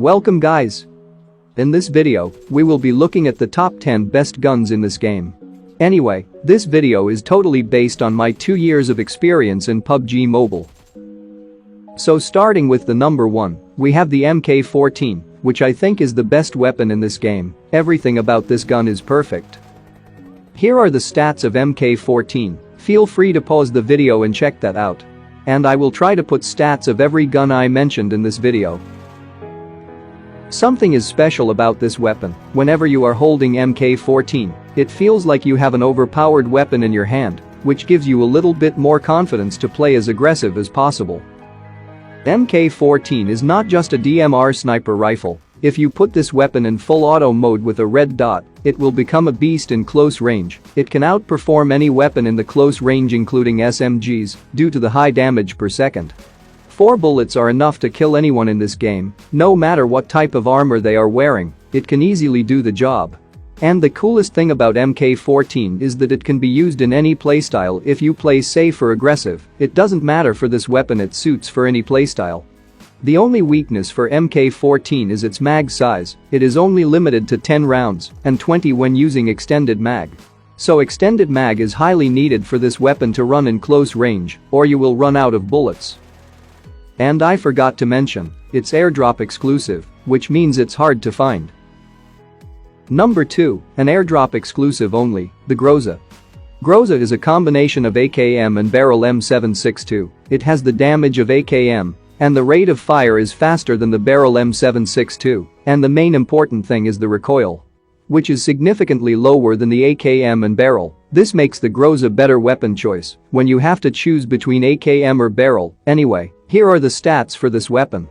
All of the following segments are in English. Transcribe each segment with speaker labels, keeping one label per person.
Speaker 1: Welcome guys! In this video, we will be looking at the top 10 best guns in this game. Anyway, this video is totally based on my 2 years of experience in PUBG Mobile. So starting with the number 1, we have the MK14, which I think is the best weapon in this game. Everything about this gun is perfect. Here are the stats of MK14, feel free to pause the video and check that out. And I will try to put stats of every gun I mentioned in this video. Something is special about this weapon. Whenever you are holding MK14, it feels like you have an overpowered weapon in your hand, which gives you a little bit more confidence to play as aggressive as possible. MK14 is not just a DMR sniper rifle. If you put this weapon in full auto mode with a red dot, it will become a beast in close range. It can outperform any weapon in the close range including SMGs due to the high damage per second. 4 bullets are enough to kill anyone in this game, no matter what type of armor they are wearing, it can easily do the job. And the coolest thing about MK14 is that it can be used in any playstyle if you play safe or aggressive, it doesn't matter for this weapon, it suits for any playstyle. The only weakness for MK14 is its mag size, it is only limited to 10 rounds and 20 when using extended mag. So extended mag is highly needed for this weapon to run in close range, or you will run out of bullets. And I forgot to mention, it's airdrop exclusive, which means it's hard to find. Number 2, an airdrop exclusive only, the Groza. Groza is a combination of AKM and barrel M762, it has the damage of AKM, and the rate of fire is faster than the barrel M762, and the main important thing is the recoil, which is significantly lower than the AKM and barrel. This makes the Groza a better weapon choice when you have to choose between AKM or barrel. Anyway, here are the stats for this weapon.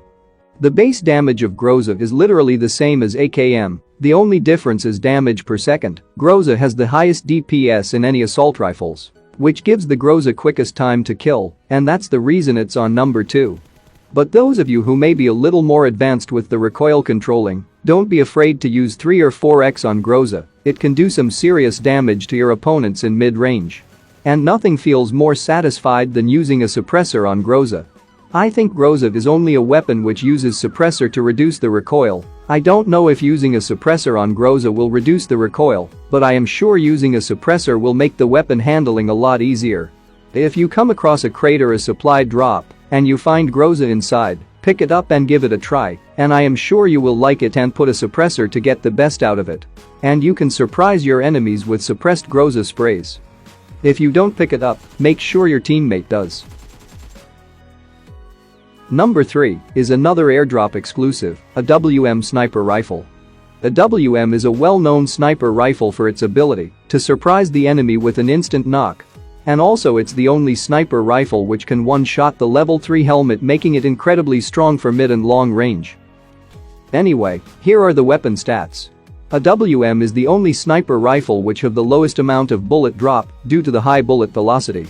Speaker 1: The base damage of Groza is literally the same as AKM, the only difference is damage per second. Groza has the highest DPS in any assault rifles, which gives the Groza quickest time to kill, and that's the reason it's on number 2. But those of you who may be a little more advanced with the recoil controlling, don't be afraid to use 3 or 4x on Groza, it can do some serious damage to your opponents in mid-range. And nothing feels more satisfied than using a suppressor on Groza. I think Groza is only a weapon which uses suppressor to reduce the recoil. I don't know if using a suppressor on Groza will reduce the recoil, but I am sure using a suppressor will make the weapon handling a lot easier. If you come across a crate or a supply drop, and you find Groza inside, pick it up and give it a try, and I am sure you will like it and put a suppressor to get the best out of it. And you can surprise your enemies with suppressed Groza sprays. If you don't pick it up, make sure your teammate does. Number 3 is another airdrop exclusive, a WM sniper rifle. A WM is a well-known sniper rifle for its ability to surprise the enemy with an instant knock. And also it's the only sniper rifle which can one-shot the level 3 helmet, making it incredibly strong for mid and long range. Anyway, here are the weapon stats. A WM is the only sniper rifle which have the lowest amount of bullet drop due to the high bullet velocity.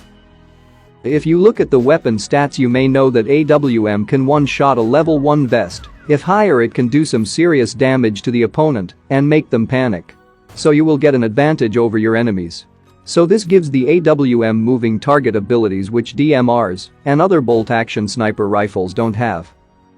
Speaker 1: If you look at the weapon stats you may know that AWM can one-shot a level 1 vest, if higher it can do some serious damage to the opponent and make them panic. So you will get an advantage over your enemies. So this gives the AWM moving target abilities which DMRs and other bolt-action sniper rifles don't have.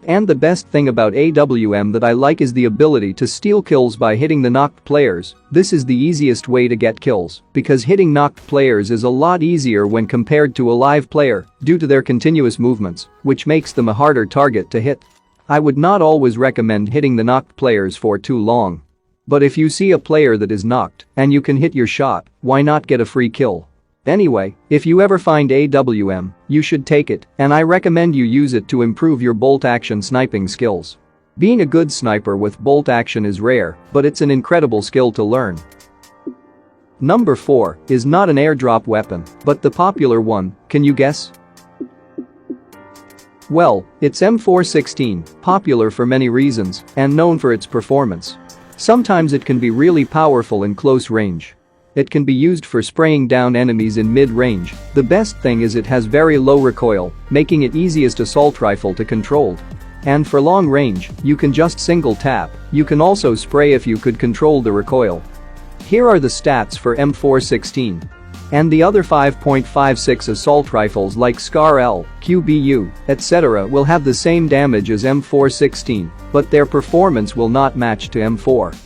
Speaker 1: And the best thing about AWM that I like is the ability to steal kills by hitting the knocked players. This is the easiest way to get kills, because hitting knocked players is a lot easier when compared to a live player due to their continuous movements, which makes them a harder target to hit. I would not always recommend hitting the knocked players for too long. But if you see a player that is knocked and you can hit your shot, why not get a free kill? Anyway, if you ever find AWM, you should take it, and I recommend you use it to improve your bolt-action sniping skills. Being a good sniper with bolt action is rare, but it's an incredible skill to learn. Number 4 is not an airdrop weapon, but the popular one, can you guess? Well, it's M416, popular for many reasons, and known for its performance. Sometimes it can be really powerful in close range. It can be used for spraying down enemies in mid-range. The best thing is it has very low recoil, making it easiest assault rifle to control. And for long range, you can just single tap, you can also spray if you could control the recoil. Here are the stats for M416. And the other 5.56 assault rifles like SCAR L, QBU, etc. will have the same damage as M416, but their performance will not match to M4.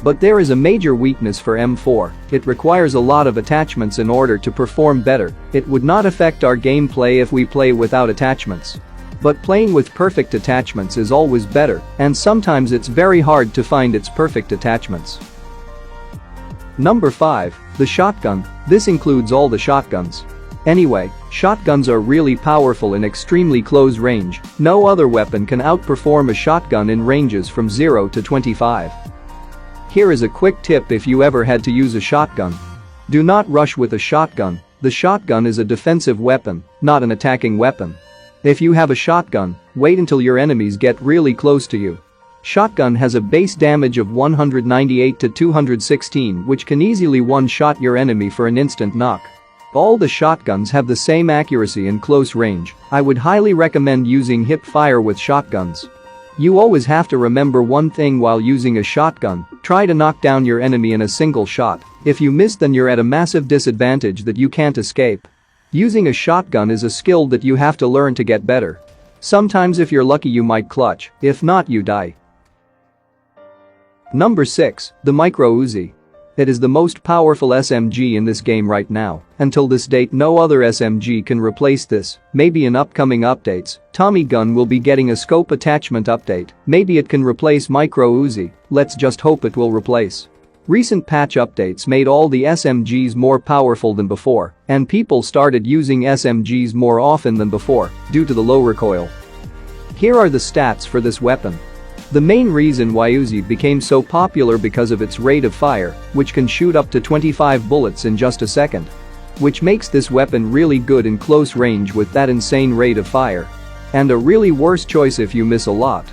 Speaker 1: But there is a major weakness for M4, it requires a lot of attachments in order to perform better. It would not affect our gameplay if we play without attachments. But playing with perfect attachments is always better, and sometimes it's very hard to find its perfect attachments. Number 5. The shotgun. This includes all the shotguns. Anyway, shotguns are really powerful in extremely close range. No other weapon can outperform a shotgun in ranges from 0 to 25. Here is a quick tip if you ever had to use a shotgun. Do not rush with a shotgun. The shotgun is a defensive weapon, not an attacking weapon. If you have a shotgun, wait until your enemies get really close to you. Shotgun has a base damage of 198 to 216, which can easily one-shot your enemy for an instant knock. All the shotguns have the same accuracy in close range. I would highly recommend using hip fire with shotguns. You always have to remember one thing while using a shotgun: try to knock down your enemy in a single shot. If you miss, then you're at a massive disadvantage that you can't escape. Using a shotgun is a skill that you have to learn to get better. Sometimes if you're lucky you might clutch, if not you die. Number 6. The Micro Uzi. It is the most powerful SMG in this game right now. Until this date no other SMG can replace this. Maybe in upcoming updates, Tommy gun will be getting a scope attachment update. Maybe it can replace Micro Uzi, let's just hope it will replace. Recent patch updates made all the SMGs more powerful than before, and people started using SMGs more often than before, due to the low recoil. Here are the stats for this weapon. The main reason why Uzi became so popular because of its rate of fire, which can shoot up to 25 bullets in just a second. Which makes this weapon really good in close range with that insane rate of fire. And a really worse choice if you miss a lot.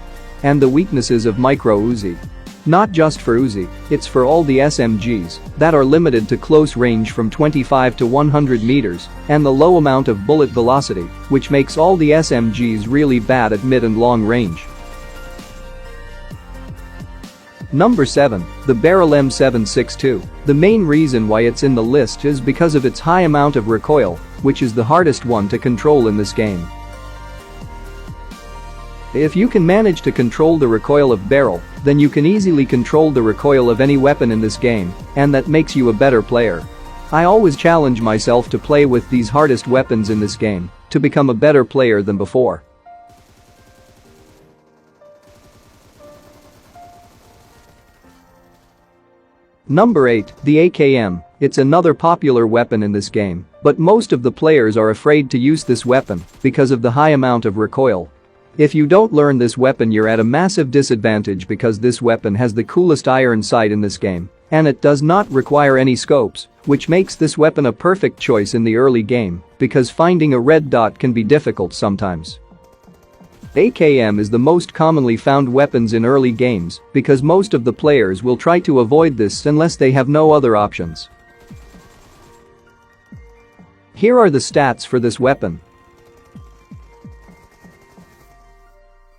Speaker 1: And the weaknesses of Micro Uzi. Not just for Uzi, it's for all the SMGs that are limited to close range from 25 to 100 meters, and the low amount of bullet velocity, which makes all the SMGs really bad at mid and long range. Number 7. The Barrel M762. The main reason why it's in the list is because of its high amount of recoil, which is the hardest one to control in this game. If you can manage to control the recoil of barrel, then you can easily control the recoil of any weapon in this game, and that makes you a better player. I always challenge myself to play with these hardest weapons in this game, to become a better player than before. Number 8. The AKM. It's another popular weapon in this game, but most of the players are afraid to use this weapon because of the high amount of recoil. If you don't learn this weapon you're at a massive disadvantage because this weapon has the coolest iron sight in this game, and it does not require any scopes, which makes this weapon a perfect choice in the early game because finding a red dot can be difficult sometimes. AKM is the most commonly found weapons in early games because most of the players will try to avoid this unless they have no other options. Here are the stats for this weapon.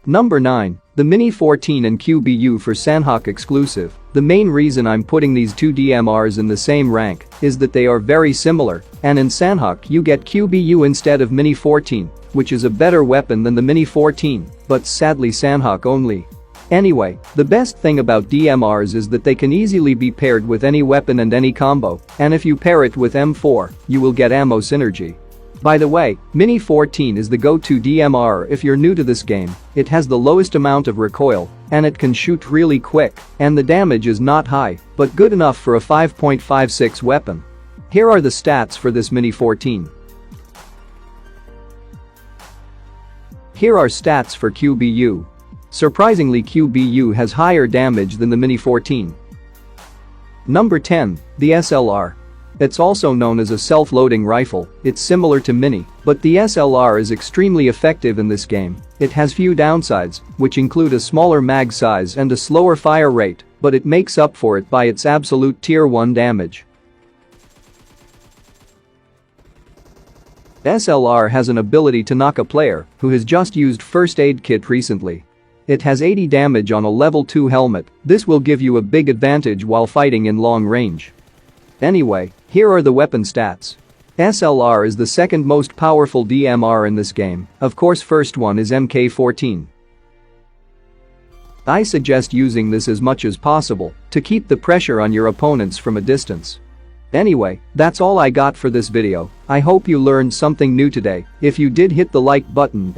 Speaker 1: Number 9. The Mini 14 and QBU for Sanhok exclusive. The main reason I'm putting these two DMRs in the same rank is that they are very similar, and in Sanhok you get QBU instead of Mini 14, which is a better weapon than the Mini 14, but sadly Sanhok only. Anyway, the best thing about DMRs is that they can easily be paired with any weapon and any combo, and if you pair it with M4, you will get ammo synergy. By the way, Mini 14 is the go-to DMR if you're new to this game. It has the lowest amount of recoil, and it can shoot really quick, and the damage is not high, but good enough for a 5.56 weapon. Here are the stats for this Mini 14. Here are stats for QBU. Surprisingly QBU has higher damage than the Mini 14. Number 10. The SLR. It's also known as a self-loading rifle. It's similar to Mini, but the SLR is extremely effective in this game. It has few downsides, which include a smaller mag size and a slower fire rate, but it makes up for it by its absolute tier 1 damage. SLR has an ability to knock a player who has just used first aid kit recently. It has 80 damage on a level 2 helmet. This will give you a big advantage while fighting in long range. Anyway, here are the weapon stats. SLR is the second most powerful DMR in this game, of course first one is MK14. I suggest using this as much as possible to keep the pressure on your opponents from a distance. Anyway, that's all I got for this video. I hope you learned something new today. If you did, hit the like button.